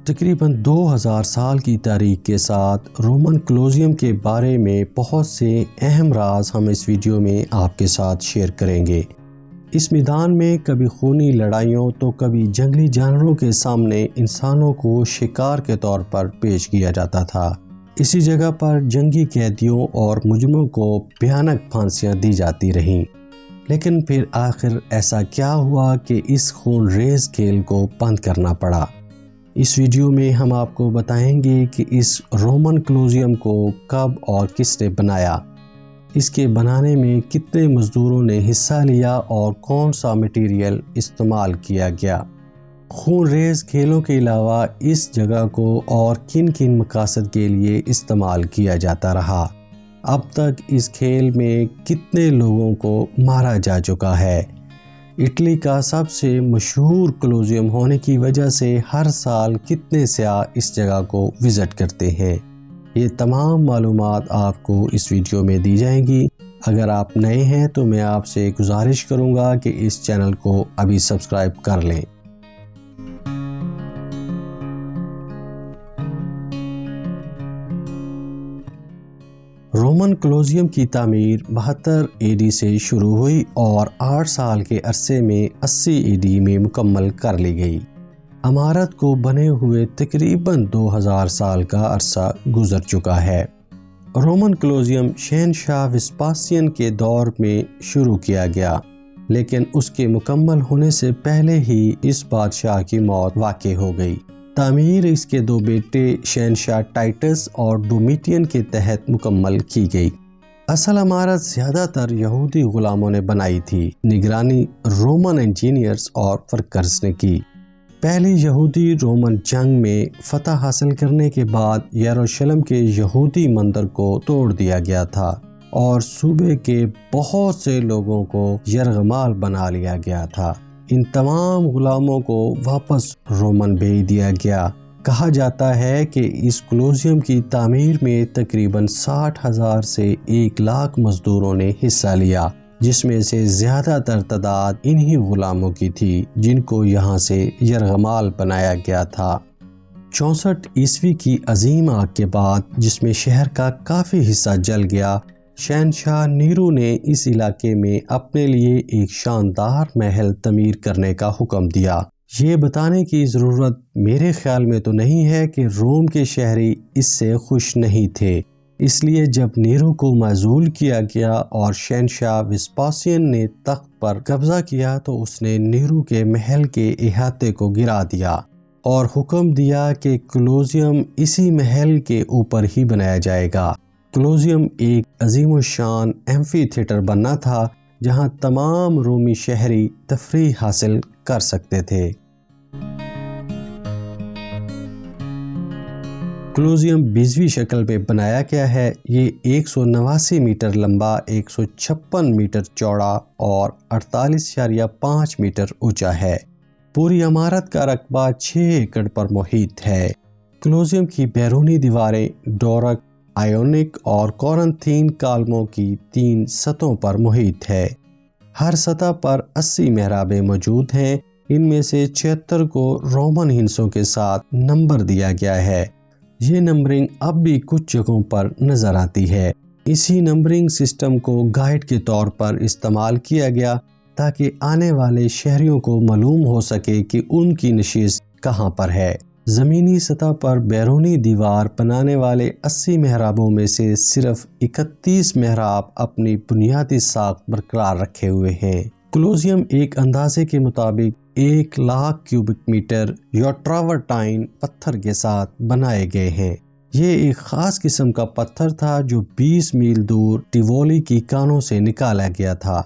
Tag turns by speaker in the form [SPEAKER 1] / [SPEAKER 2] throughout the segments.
[SPEAKER 1] تقریباً 2000 سال کی تاریخ کے ساتھ رومن کولوسیوم کے بارے میں بہت سے اہم راز ہم اس ویڈیو میں آپ کے ساتھ شیئر کریں گے۔ اس میدان میں کبھی خونی لڑائیوں تو کبھی جنگلی جانوروں کے سامنے انسانوں کو شکار کے طور پر پیش کیا جاتا تھا۔ اسی جگہ پر جنگی قیدیوں اور مجرموں کو بھیانک پھانسیاں دی جاتی رہیں۔ لیکن پھر آخر ایسا کیا ہوا کہ اس خون ریز کھیل کو بند کرنا پڑا؟ اس ویڈیو میں ہم آپ کو بتائیں گے کہ اس رومن کولوسیوم کو کب اور کس نے بنایا، اس کے بنانے میں کتنے مزدوروں نے حصہ لیا اور کون سا مٹیریل استعمال کیا گیا۔ خون ریز کھیلوں کے علاوہ اس جگہ کو اور کن کن مقاصد کے لیے استعمال کیا جاتا رہا۔ اب تک اس کھیل میں کتنے لوگوں کو مارا جا چکا ہے۔ اٹلی کا سب سے مشہور کولوسیوم ہونے کی وجہ سے ہر سال کتنے سیاح اس جگہ کو وزٹ کرتے ہیں۔ یہ تمام معلومات آپ کو اس ویڈیو میں دی جائیں گی۔ اگر آپ نئے ہیں تو میں آپ سے گزارش کروں گا کہ اس چینل کو ابھی سبسکرائب کر لیں۔ رومن کولوسیوم کی تعمیر 72 AD سے شروع ہوئی اور 8 سال کے عرصے میں 80 AD میں مکمل کر لی گئی۔ عمارت کو بنے ہوئے تقریباً 2000 سال کا عرصہ گزر چکا ہے۔ رومن کولوسیوم شہنشاہ ویسپاسین کے دور میں شروع کیا گیا، لیکن اس کے مکمل ہونے سے پہلے ہی اس بادشاہ کی موت واقع ہو گئی۔ تعمیر اس کے 2 بیٹے شہنشاہ ٹائٹس اور ڈومیٹین کے تحت مکمل کی گئی۔ اصل عمارت زیادہ تر یہودی غلاموں نے بنائی تھی، نگرانی رومن انجینئرز اور ورکرز نے کی۔ پہلی یہودی رومن جنگ میں فتح حاصل کرنے کے بعد یروشلم کے یہودی مندر کو توڑ دیا گیا تھا اور صوبے کے بہت سے لوگوں کو یرغمال بنا لیا گیا تھا۔ ان تمام غلاموں کو واپس رومن بھیج دیا گیا۔ کہا جاتا ہے کہ اس کولوسیوم کی تعمیر میں تقریباً 60,000 سے 1,00,000 مزدوروں نے حصہ لیا، جس میں سے زیادہ تر تعداد انہی غلاموں کی تھی جن کو یہاں سے یرغمال بنایا گیا تھا۔ 64 عیسوی کی عظیم آگ کے بعد، جس میں شہر کا کافی حصہ جل گیا، شہنشاہ نیرو نے اس علاقے میں اپنے لیے ایک شاندار محل تعمیر کرنے کا حکم دیا۔ یہ بتانے کی ضرورت میرے خیال میں تو نہیں ہے کہ روم کے شہری اس سے خوش نہیں تھے، اس لیے جب نیرو کو معزول کیا گیا اور شہنشاہ ویسپاسین نے تخت پر قبضہ کیا تو اس نے نیرو کے محل کے احاطے کو گرا دیا اور حکم دیا کہ کولوسیوم اسی محل کے اوپر ہی بنایا جائے گا۔ کولوسیوم ایک عظیم الشان ایمفی تھیٹر بننا تھا جہاں تمام رومی شہری تفریح حاصل کر سکتے تھے۔ کولوسیوم 20ویں شکل میں بنایا گیا ہے۔ یہ 189 میٹر لمبا، 156 میٹر چوڑا اور 48.5 میٹر اونچا ہے۔ پوری عمارت کا رقبہ 6 ایکڑ پر محیط ہے۔ کولوسیوم کی بیرونی دیواریں ڈورک، آئیونک اور کورنتھین کالموں کی 3 سطحوں پر محیط ہے۔ ہر سطح پر 80 محرابیں موجود ہیں۔ ان میں سے 76 کو رومن ہندسوں کے ساتھ نمبر دیا گیا ہے۔ یہ نمبرنگ اب بھی کچھ جگہوں پر نظر آتی ہے۔ اسی نمبرنگ سسٹم کو گائیڈ کے طور پر استعمال کیا گیا تاکہ آنے والے شہریوں کو معلوم ہو سکے کہ ان کی نشست کہاں پر ہے۔ زمینی سطح پر بیرونی دیوار بنانے والے 80 محرابوں میں سے صرف 31 محراب اپنی بنیادی ساخت برقرار رکھے ہوئے ہیں۔ کولوسیوم ایک اندازے کے مطابق 1,00,000 کیوبک میٹر یوٹراورٹائن پتھر کے ساتھ بنائے گئے ہیں۔ یہ ایک خاص قسم کا پتھر تھا جو 20 میل دور ٹیوولی کی کانوں سے نکالا گیا تھا۔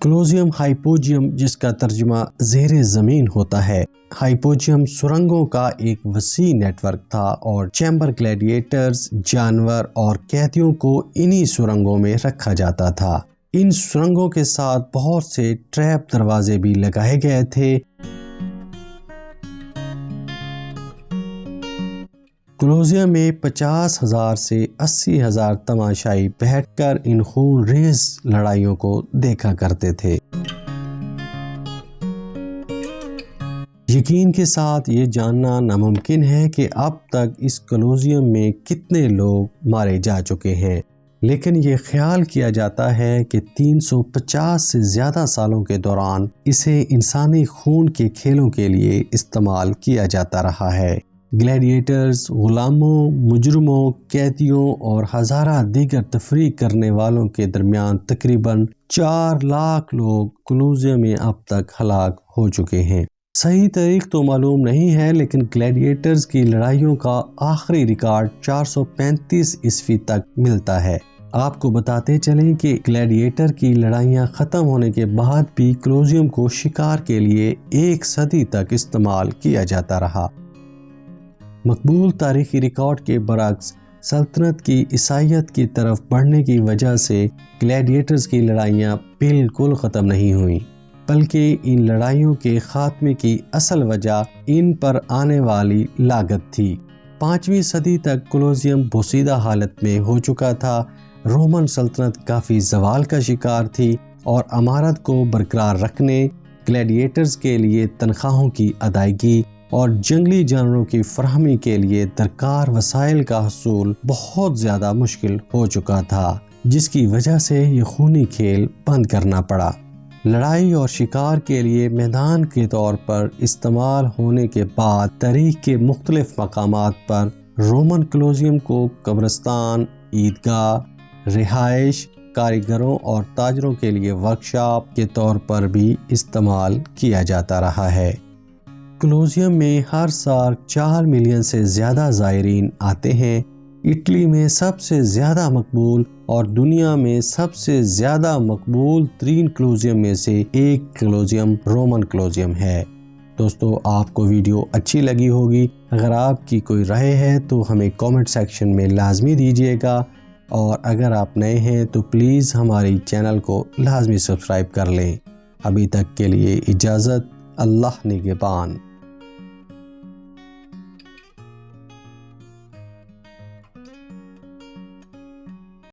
[SPEAKER 1] کولوسیوم ہائپوجیم، جس کا ترجمہ زیر زمین ہوتا ہے، ہائپوجیم سرنگوں کا ایک وسیع نیٹ ورک تھا اور چیمبر گلیڈیٹرز، جانور اور قیدیوں کو انہی سرنگوں میں رکھا جاتا تھا۔ ان سرنگوں کے ساتھ بہت سے ٹریپ دروازے بھی لگائے گئے تھے۔ کولوسیوم میں 50,000 سے 80,000 تماشائی بیٹھ کر ان خون ریز لڑائیوں کو دیکھا کرتے تھے۔ یہ یقین کے ساتھ یہ جاننا ناممکن ہے کہ اب تک اس کولوسیوم میں کتنے لوگ مارے جا چکے ہیں، لیکن یہ خیال کیا جاتا ہے کہ 350 سے زیادہ سالوں کے دوران اسے انسانی خون کے کھیلوں کے لیے استعمال کیا جاتا رہا ہے۔ گلیڈیٹرز، غلاموں، مجرموں، قیدیوں اور ہزارہ دیگر تفریح کرنے والوں کے درمیان تقریباً 4 لاکھ لوگ کولوسیوم میں اب تک ہلاک ہو چکے ہیں۔ صحیح تاریخ تو معلوم نہیں ہے، لیکن گلیڈیٹرز کی لڑائیوں کا آخری ریکارڈ 435 عیسوی تک ملتا ہے۔ آپ کو بتاتے چلیں کہ گلیڈیٹر کی لڑائیاں ختم ہونے کے بعد بھی کولوسیوم کو شکار کے لیے 1 صدی تک استعمال کیا جاتا رہا۔ مقبول تاریخی ریکارڈ کے برعکس سلطنت کی عیسائیت کی طرف بڑھنے کی وجہ سے گلیڈیٹرز کی لڑائیاں بالکل ختم نہیں ہوئیں، بلکہ ان لڑائیوں کے خاتمے کی اصل وجہ ان پر آنے والی لاگت تھی۔ 5ویں صدی تک کولوسیوم بوسیدہ حالت میں ہو چکا تھا۔ رومن سلطنت کافی زوال کا شکار تھی اور عمارت کو برقرار رکھنے، گلیڈیٹرز کے لیے تنخواہوں کی ادائیگی اور جنگلی جانوروں کی فراہمی کے لیے درکار وسائل کا حصول بہت زیادہ مشکل ہو چکا تھا، جس کی وجہ سے یہ خونی کھیل بند کرنا پڑا۔ لڑائی اور شکار کے لیے میدان کے طور پر استعمال ہونے کے بعد تاریخ کے مختلف مقامات پر رومن کولوسیوم کو قبرستان، عیدگاہ، رہائش، کاریگروں اور تاجروں کے لیے ورکشاپ کے طور پر بھی استعمال کیا جاتا رہا ہے۔ کولوسیوم میں ہر سال 4 ملین سے زیادہ زائرین آتے ہیں۔ اٹلی میں سب سے زیادہ مقبول اور دنیا میں سب سے زیادہ مقبول 3 کولوسیوم میں سے ایک کولوسیوم رومن کولوسیوم ہے۔ دوستو، آپ کو ویڈیو اچھی لگی ہوگی۔ اگر آپ کی کوئی رائے ہے تو ہمیں کامنٹ سیکشن میں لازمی دیجیے گا، اور اگر آپ نئے ہیں تو پلیز ہماری چینل کو لازمی سبسکرائب کر لیں۔ ابھی تک کے لیے اجازت۔ اللہ نگہبان۔